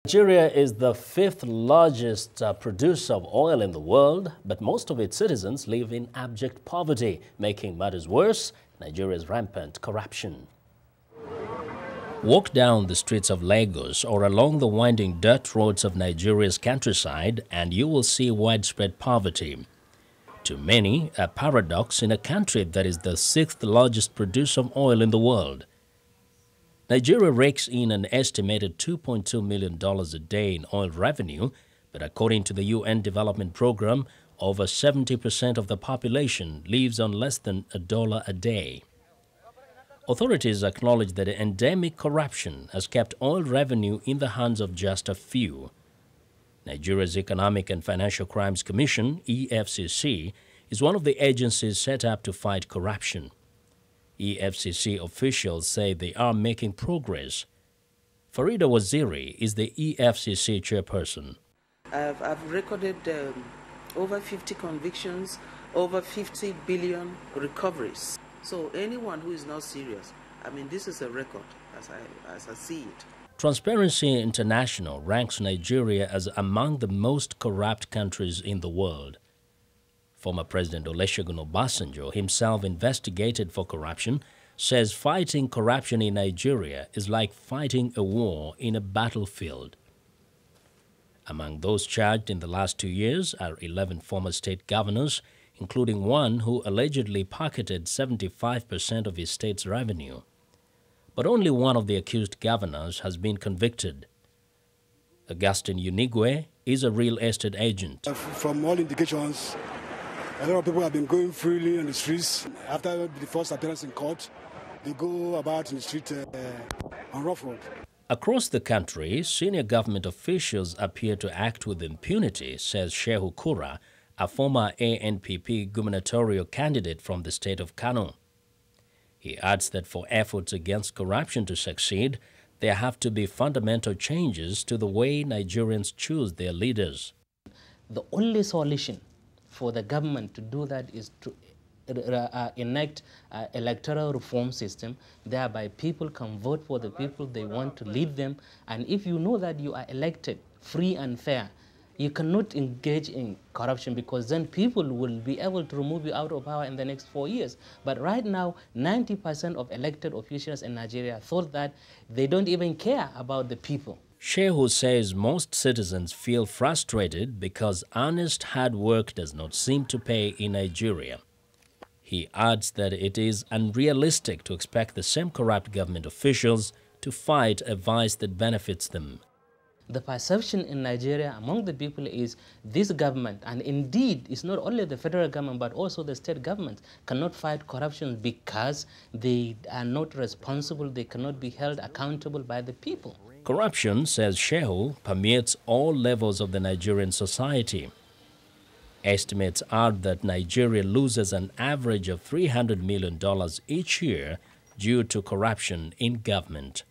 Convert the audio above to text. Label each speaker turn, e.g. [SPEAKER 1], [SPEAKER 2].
[SPEAKER 1] Nigeria is the fifth largest producer of oil in the world, but most of its citizens live in abject poverty. Making matters worse, Nigeria's rampant corruption. Walk down the streets of Lagos or along the winding dirt roads of Nigeria's countryside and you will see widespread poverty. To many, a paradox in a country that is the sixth largest producer of oil in the world. Nigeria rakes in an estimated $2.2 million a day in oil revenue, but according to the UN Development Program, over 70% of the population lives on less than $1 a day. Authorities acknowledge that endemic corruption has kept oil revenue in the hands of just a few. Nigeria's Economic and Financial Crimes Commission, EFCC, is one of the agencies set up to fight corruption. EFCC officials say they are making progress. Farida Waziri is the EFCC chairperson.
[SPEAKER 2] I've recorded over 50 convictions, over 50 billion recoveries. So anyone who is not serious, I mean, this is a record as I see it.
[SPEAKER 1] Transparency International ranks Nigeria as among the most corrupt countries in the world. Former President Olusegun Obasanjo, himself investigated for corruption, says fighting corruption in Nigeria is like fighting a war in a battlefield. Among those charged in the last 2 years are 11 former state governors, including one who allegedly pocketed 75% of his state's revenue. But only one of the accused governors has been convicted. Augustine Unigwe is a real estate agent.
[SPEAKER 3] From all indications, a lot of people have been going freely on the streets. After the first appearance in court, they go about in the street on rough road.
[SPEAKER 1] Across the country, senior government officials appear to act with impunity, says Shehu Kura, a former ANPP gubernatorial candidate from the state of Kano. He adds that for efforts against corruption to succeed, there have to be fundamental changes to the way Nigerians choose their leaders.
[SPEAKER 4] The only solution for the government to do that is to enact an electoral reform system, thereby people can vote for the people they want to lead them. And if you know that you are elected free and fair, you cannot engage in corruption, because then people will be able to remove you out of power in the next 4 years. But right now, 90% of elected officials in Nigeria thought that they don't even care about the people.
[SPEAKER 1] Shehu says most citizens feel frustrated because honest hard work does not seem to pay in Nigeria. He adds that it is unrealistic to expect the same corrupt government officials to fight a vice that benefits them.
[SPEAKER 4] The perception in Nigeria among the people is this government, and indeed it's not only the federal government but also the state governments, cannot fight corruption because they are not responsible, they cannot be held accountable by the people.
[SPEAKER 1] Corruption, says Shehu, permeates all levels of the Nigerian society. Estimates are that Nigeria loses an average of $300 million each year due to corruption in government.